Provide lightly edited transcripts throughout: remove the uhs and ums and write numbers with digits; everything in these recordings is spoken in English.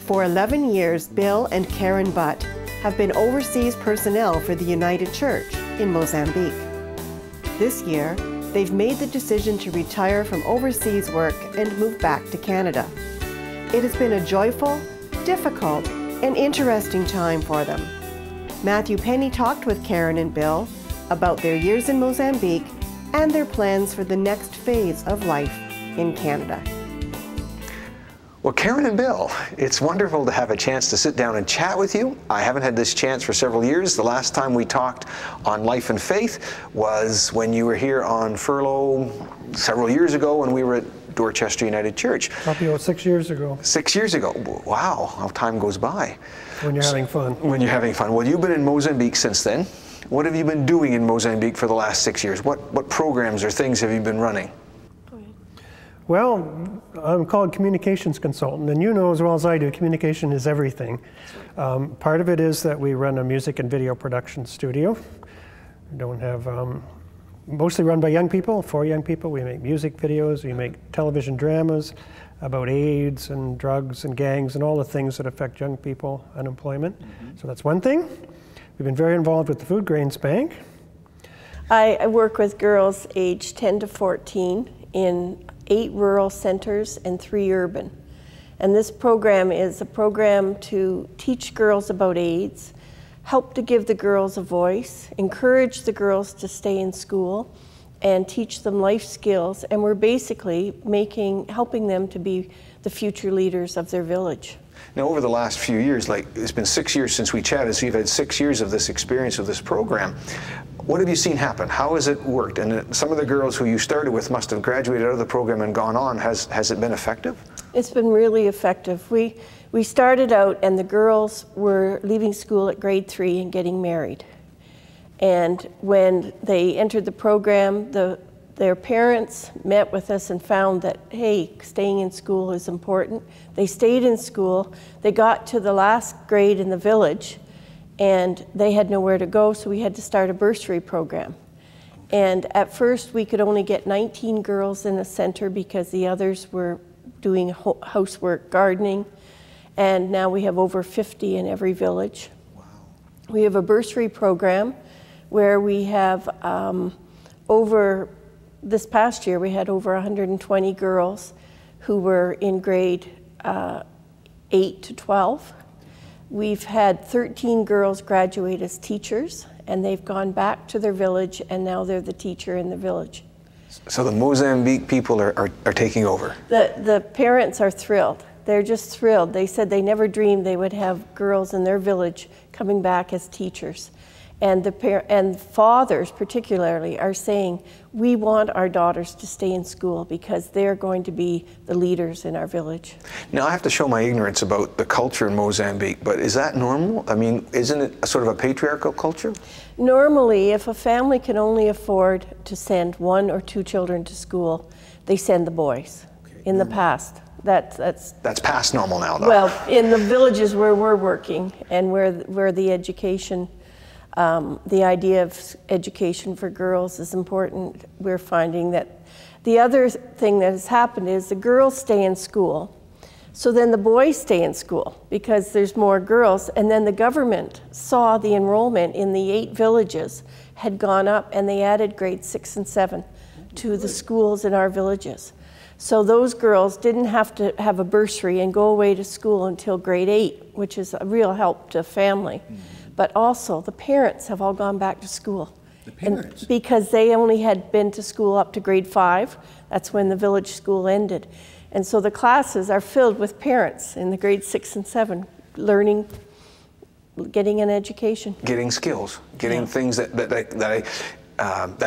For 11 years, Bill and Karen Butt have been overseas personnel for the United Church in Mozambique. This year, they've made the decision to retire from overseas work and move back to Canada. It has been a joyful, difficult, and interesting time for them. Matthew Penny talked with Karen and Bill about their years in Mozambique and their plans for the next phase of life in Canada. Well, Karen and Bill, it's wonderful to have a chance to sit down and chat with you. I haven't had this chance for several years. The last time we talked on life and faith was when you were here on furlough several years ago when we were at Dorchester United Church. Probably about 6 years ago. 6 years ago. Wow, how time goes by. When you're having fun. When you're having fun. Well, you've been in Mozambique since then. What have you been doing in Mozambique for the last 6 years? What programs or things have you been running? Well, I'm called communications consultant, and you know as well as I do, communication is everything. Part of it is that we run a music and video production studio. We don't have, mostly run by young people, for young people. We make music videos, we make television dramas about AIDS and drugs and gangs and all the things that affect young people, unemployment. So that's one thing. We've been very involved with the Food Grains Bank. I work with girls aged 10 to 14 in 8 rural centers and 3 urban. And this program is a program to teach girls about AIDS, help to give the girls a voice, encourage the girls to stay in school, and teach them life skills. And we're basically helping them to be the future leaders of their village. Now, over the last few years, like it's been 6 years since we chatted, so you've had 6 years of this experience of this program. What have you seen happen? How has it worked? And some of the girls who you started with must have graduated out of the program and gone on. Has it been effective? It's been really effective. We started out and the girls were leaving school at grade 3 and getting married. And when they entered the program, their parents met with us and found that, hey, staying in school is important. They stayed in school. They got to the last grade in the village and they had nowhere to go, so we had to start a bursary program. And at first we could only get 19 girls in the center because the others were doing housework, gardening, and now we have over 50 in every village. Wow. We have a bursary program where we have this past year we had over 120 girls who were in grade 8 to 12. We've had 13 girls graduate as teachers, and they've gone back to their village, and now they're the teacher in the village. So the Mozambique people are taking over? The parents are thrilled. They're just thrilled. They said they never dreamed they would have girls in their village coming back as teachers. And fathers particularly are saying, we want our daughters to stay in school because they're going to be the leaders in our village. Now I have to show my ignorance about the culture in Mozambique, but is that normal? I mean, isn't it a sort of a patriarchal culture? Normally, if a family can only afford to send 1 or 2 children to school, they send the boys. Okay. In the past. That's past normal now, though. Well, in the villages where we're working and where the education, the idea of education for girls is important, we're finding that the other thing that has happened is the girls stay in school, so then the boys stay in school because there's more girls, and then the government saw the enrollment in the 8 villages had gone up, and they added grades 6 and 7 to the schools in our villages. So those girls didn't have to have a bursary and go away to school until grade 8, which is a real help to a family. But also the parents have all gone back to school. The parents? Because they only had been to school up to grade 5. That's when the village school ended. And so the classes are filled with parents in the grade 6 and 7, learning, getting an education. Getting skills, getting things that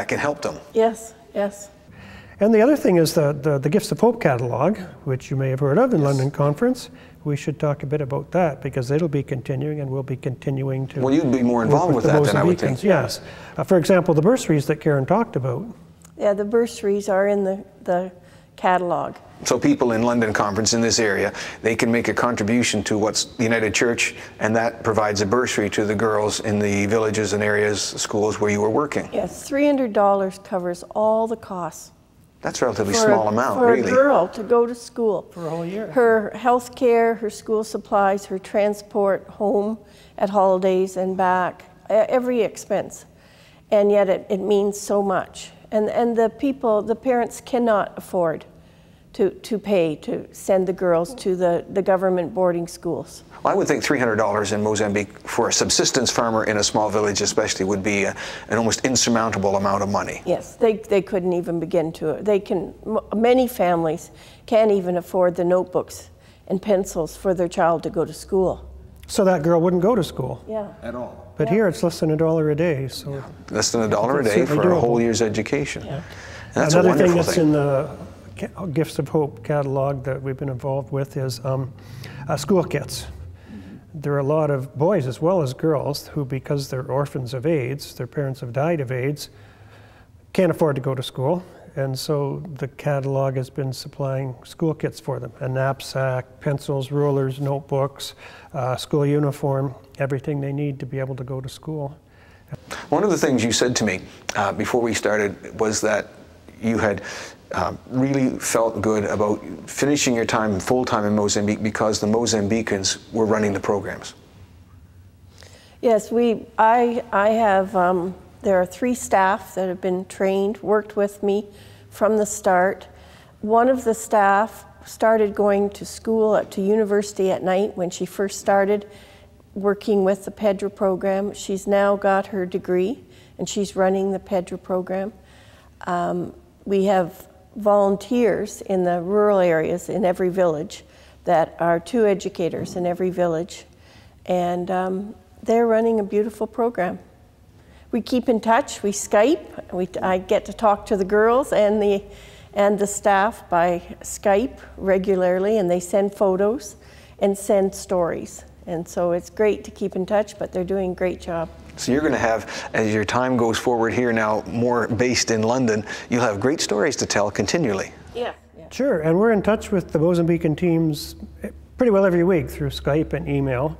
can help them. Yes, yes. And the other thing is the Gifts of Hope catalog, which you may have heard of in London Conference. We should talk a bit about that because it'll be continuing and we'll be continuing to. Well, you'd be more involved with that than I would think. Yes. For example, the bursaries that Karen talked about. Yeah, the bursaries are in the catalog. So people in London Conference in this area, they can make a contribution to what's the United Church, and that provides a bursary to the girls in the villages and areas, schools where you were working. Yes, $300 covers all the costs. That's a relatively small amount, for really. For a girl to go to school. For a whole year. Her health care, her school supplies, her transport home at holidays and back, every expense. And yet it means so much. And the parents cannot afford to pay to send the girls to the government boarding schools. Well, I would think $300 in Mozambique for a subsistence farmer in a small village especially would be an almost insurmountable amount of money. Yes, they couldn't even begin to. Many families can't even afford the notebooks and pencils for their child to go to school. So that girl wouldn't go to school. Yeah. At all. But here it's less than $1 a day. So less than $1 a day certainly for a doable. whole year's education. Yeah. And that's another a wonderful thing that's in the Gifts of Hope catalog that we've been involved with is school kits. There are a lot of boys as well as girls who, because they're orphans of AIDS, their parents have died of AIDS, can't afford to go to school. And so the catalog has been supplying school kits for them, a knapsack, pencils, rulers, notebooks, school uniform, everything they need to be able to go to school. One of the things you said to me before we started was that you had really felt good about finishing your time full-time in Mozambique because the Mozambicans were running the programs. Yes, I have, there are 3 staff that have been trained, worked with me from the start. One of the staff started going to school, to university at night when she first started working with the PEDRA program. She's now got her degree and she's running the PEDRA program. We have volunteers in the rural areas in every village that are 2 educators in every village, and they're running a beautiful program. We keep in touch, we Skype, I get to talk to the girls and the staff by Skype regularly, and they send photos and send stories. And so it's great to keep in touch, but they're doing a great job. So you're going to have, as your time goes forward here now, more based in London, you'll have great stories to tell continually. Yeah. Sure, and we're in touch with the Mozambican teams pretty well every week through Skype and email.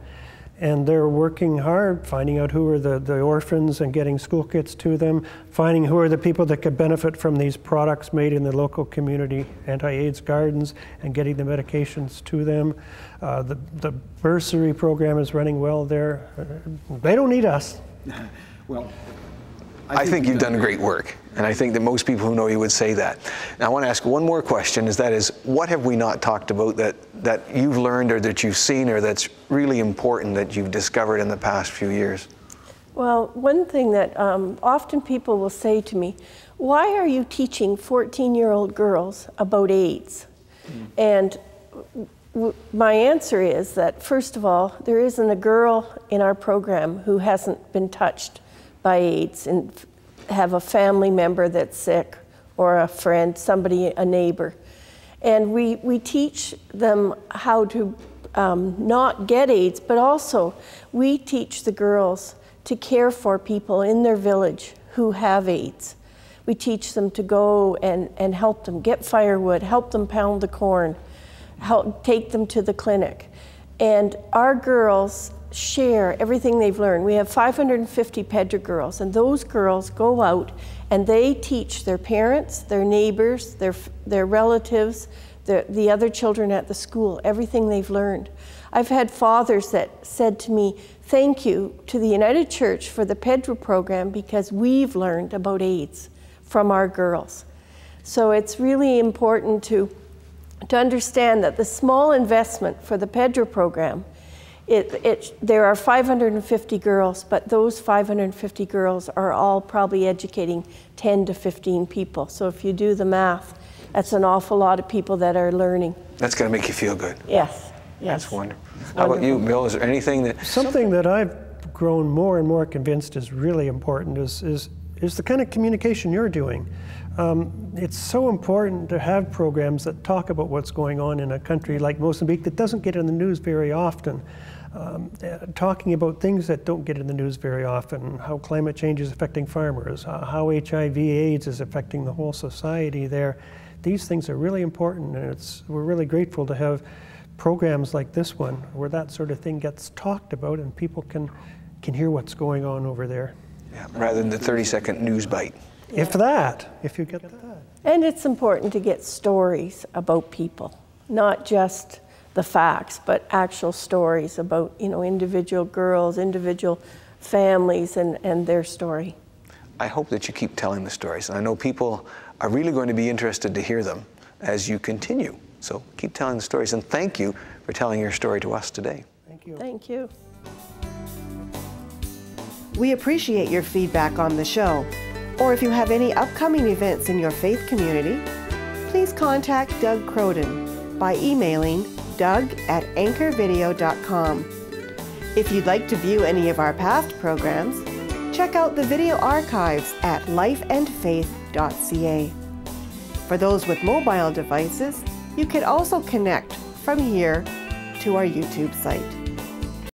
And they're working hard, finding out who are the orphans and getting school kits to them, finding who are the people that could benefit from these products made in the local community anti-AIDS gardens and getting the medications to them. The bursary program is running well there. They don't need us. Well, I think you've done great work, and I think that most people who know you would say that. Now I want to ask one more question, what have we not talked about that you've learned or that you've seen or that's really important that you've discovered in the past few years? Well, one thing that often people will say to me, why are you teaching 14-year-old girls about AIDS? And my answer is that, first of all, there isn't a girl in our program who hasn't been touched by AIDS and have a family member that's sick or a friend, somebody, a neighbor. And we teach them how to not get AIDS, but also we teach the girls to care for people in their village who have AIDS. We teach them to go and help them get firewood, help them pound the corn, take them to the clinic. And our girls share everything they've learned. We have 550 PEDRA girls, and those girls go out and they teach their parents, their neighbors, their relatives, the other children at the school, everything they've learned. I've had fathers that said to me, thank you to the United Church for the PEDRA program because we've learned about AIDS from our girls. So it's really important to understand that the small investment for the PEDRA program, there are 550 girls, but those 550 girls are all probably educating 10 to 15 people. So if you do the math, that's an awful lot of people that are learning. That's going to make you feel good. Yes. That's wonderful. How about you, Bill? Is there anything that... Something that I've grown more and more convinced is really important is the kind of communication you're doing. It's so important to have programs that talk about what's going on in a country like Mozambique that doesn't get in the news very often. Talking about things that don't get in the news very often, how climate change is affecting farmers, how HIV/AIDS is affecting the whole society there. These things are really important, and we're really grateful to have programs like this one where that sort of thing gets talked about and people can hear what's going on over there. Yeah, rather than the 30-second news bite. If that, if you get that. And it's important to get stories about people, not just the facts, but actual stories about, you know, individual girls, individual families and their story. I hope that you keep telling the stories. And I know people are really going to be interested to hear them as you continue. So keep telling the stories, and thank you for telling your story to us today. Thank you. Thank you. We appreciate your feedback on the show. Or if you have any upcoming events in your faith community, please contact Doug Croden by emailing doug@anchorvideo.com. If you'd like to view any of our past programs, check out the video archives at lifeandfaith.ca. For those with mobile devices, you can also connect from here to our YouTube site.